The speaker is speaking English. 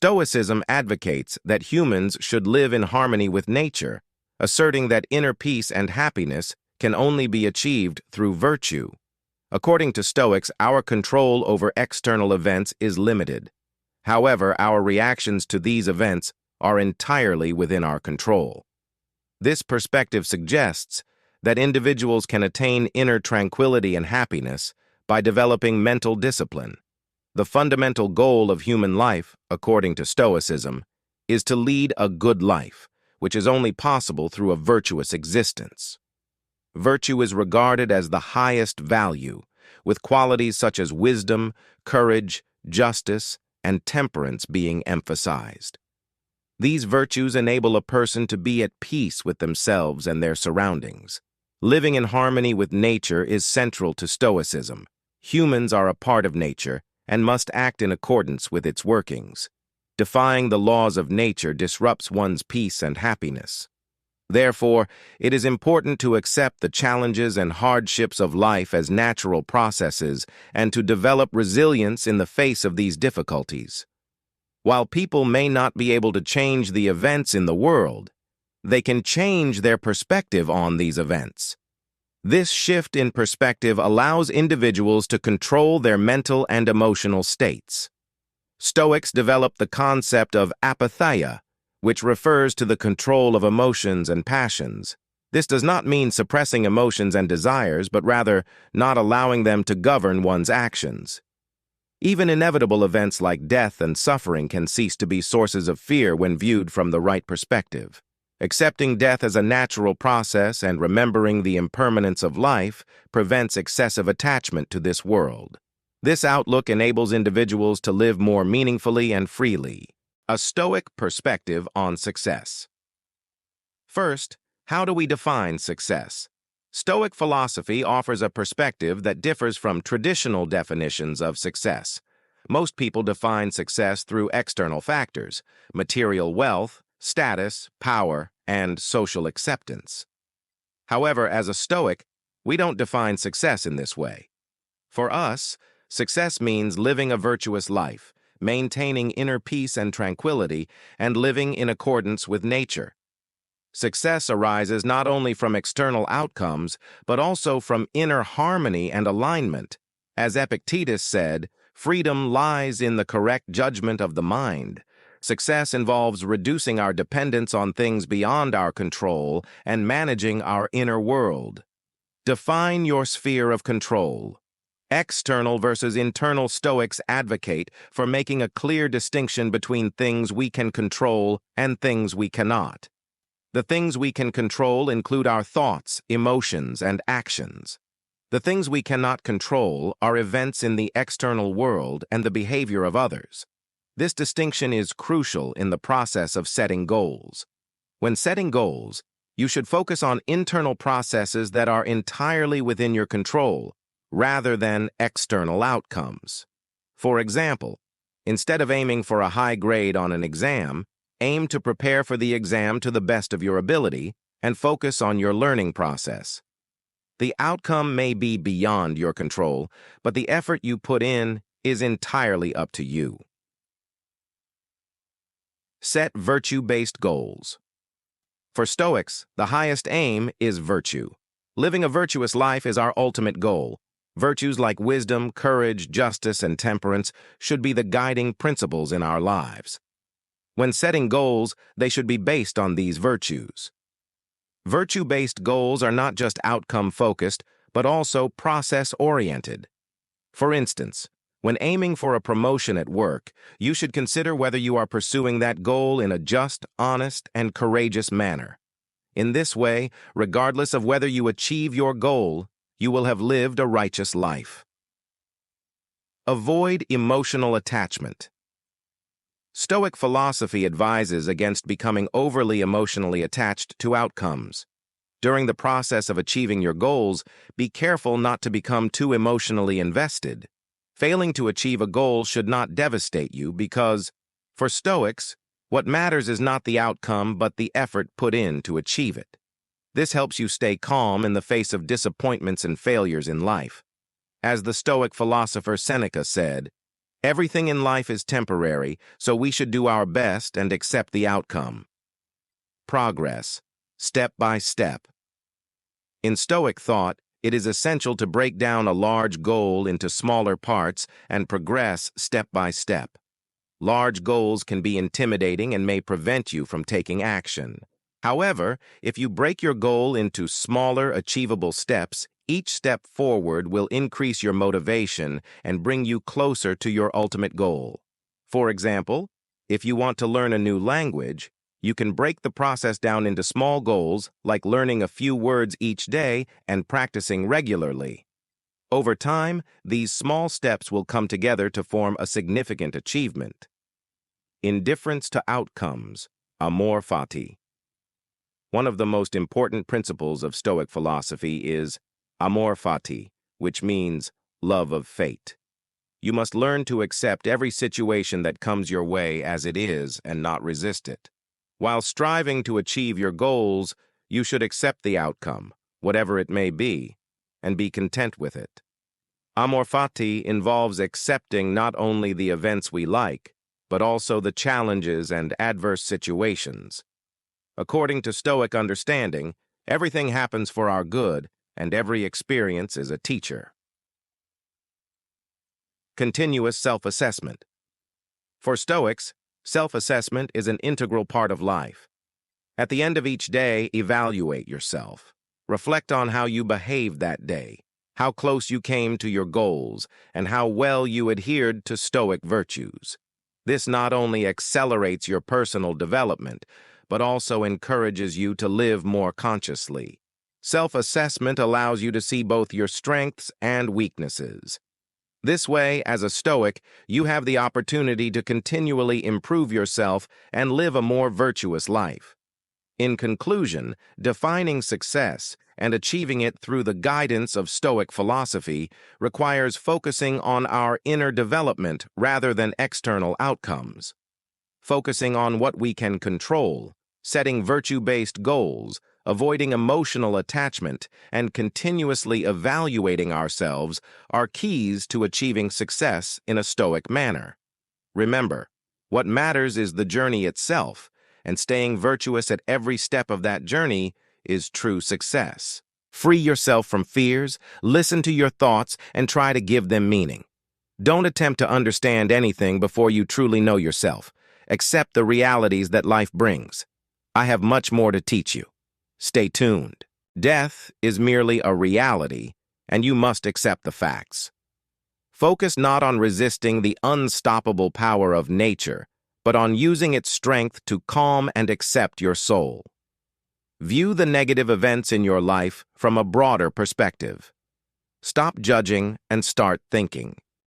Stoicism advocates that humans should live in harmony with nature, asserting that inner peace and happiness can only be achieved through virtue. According to Stoics, our control over external events is limited. However, our reactions to these events are entirely within our control. This perspective suggests that individuals can attain inner tranquility and happiness by developing mental discipline. The fundamental goal of human life, according to Stoicism, is to lead a good life, which is only possible through a virtuous existence. Virtue is regarded as the highest value, with qualities such as wisdom, courage, justice, and temperance being emphasized. These virtues enable a person to be at peace with themselves and their surroundings. Living in harmony with nature is central to Stoicism. Humans are a part of nature and must act in accordance with its workings. Defying the laws of nature disrupts one's peace and happiness. Therefore, it is important to accept the challenges and hardships of life as natural processes and to develop resilience in the face of these difficulties. While people may not be able to change the events in the world, they can change their perspective on these events. This shift in perspective allows individuals to control their mental and emotional states. Stoics developed the concept of apatheia, which refers to the control of emotions and passions. This does not mean suppressing emotions and desires, but rather not allowing them to govern one's actions. Even inevitable events like death and suffering can cease to be sources of fear when viewed from the right perspective. Accepting death as a natural process and remembering the impermanence of life prevents excessive attachment to this world. This outlook enables individuals to live more meaningfully and freely. A Stoic perspective on success. First, how do we define success? Stoic philosophy offers a perspective that differs from traditional definitions of success. Most people define success through external factors: material wealth, status, power, and social acceptance. However, as a Stoic, we don't define success in this way. For us, success means living a virtuous life, maintaining inner peace and tranquility, and living in accordance with nature. Success arises not only from external outcomes, but also from inner harmony and alignment. As Epictetus said, freedom lies in the correct judgment of the mind. Success involves reducing our dependence on things beyond our control and managing our inner world. Define your sphere of control. External versus internal Stoics advocate for making a clear distinction between things we can control and things we cannot. The things we can control include our thoughts, emotions, and actions. The things we cannot control are events in the external world and the behavior of others. This distinction is crucial in the process of setting goals. When setting goals, you should focus on internal processes that are entirely within your control, rather than external outcomes. For example, instead of aiming for a high grade on an exam, aim to prepare for the exam to the best of your ability and focus on your learning process. The outcome may be beyond your control, but the effort you put in is entirely up to you. Set virtue-based goals. For Stoics, the highest aim is virtue. Living a virtuous life is our ultimate goal. Virtues like wisdom, courage, justice, and temperance should be the guiding principles in our lives. When setting goals, they should be based on these virtues. Virtue-based goals are not just outcome-focused, but also process-oriented. For instance, when aiming for a promotion at work, you should consider whether you are pursuing that goal in a just, honest, and courageous manner. In this way, regardless of whether you achieve your goal, you will have lived a righteous life. Avoid emotional attachment. Stoic philosophy advises against becoming overly emotionally attached to outcomes. During the process of achieving your goals, be careful not to become too emotionally invested. Failing to achieve a goal should not devastate you because, for Stoics, what matters is not the outcome but the effort put in to achieve it. This helps you stay calm in the face of disappointments and failures in life. As the Stoic philosopher Seneca said, Everything in life is temporary, so we should do our best and accept the outcome. Progress, step by step. In Stoic thought, it is essential to break down a large goal into smaller parts and progress step by step. Large goals can be intimidating and may prevent you from taking action. However, if you break your goal into smaller, achievable steps, each step forward will increase your motivation and bring you closer to your ultimate goal. For example, if you want to learn a new language, you can break the process down into small goals, like learning a few words each day and practicing regularly. Over time, these small steps will come together to form a significant achievement. Indifference to outcomes, amor fati. One of the most important principles of Stoic philosophy is amor fati, which means love of fate. You must learn to accept every situation that comes your way as it is and not resist it. While striving to achieve your goals, you should accept the outcome, whatever it may be, and be content with it. Amor fati involves accepting not only the events we like, but also the challenges and adverse situations. According to Stoic understanding, everything happens for our good, and every experience is a teacher. Continuous self-assessment. For Stoics, self-assessment is an integral part of life. At the end of each day, evaluate yourself. Reflect on how you behaved that day, how close you came to your goals, and how well you adhered to Stoic virtues. This not only accelerates your personal development, but also encourages you to live more consciously. Self-assessment allows you to see both your strengths and weaknesses. This way, as a Stoic, you have the opportunity to continually improve yourself and live a more virtuous life. In conclusion, defining success and achieving it through the guidance of Stoic philosophy requires focusing on our inner development rather than external outcomes. Focusing on what we can control, setting virtue-based goals, avoiding emotional attachment, and continuously evaluating ourselves are keys to achieving success in a Stoic manner. Remember, what matters is the journey itself, and staying virtuous at every step of that journey is true success. Free yourself from fears, listen to your thoughts, and try to give them meaning. Don't attempt to understand anything before you truly know yourself. Accept the realities that life brings. I have much more to teach you. Stay tuned. Death is merely a reality, and you must accept the facts. Focus not on resisting the unstoppable power of nature, but on using its strength to calm and accept your soul. View the negative events in your life from a broader perspective. Stop judging and start thinking.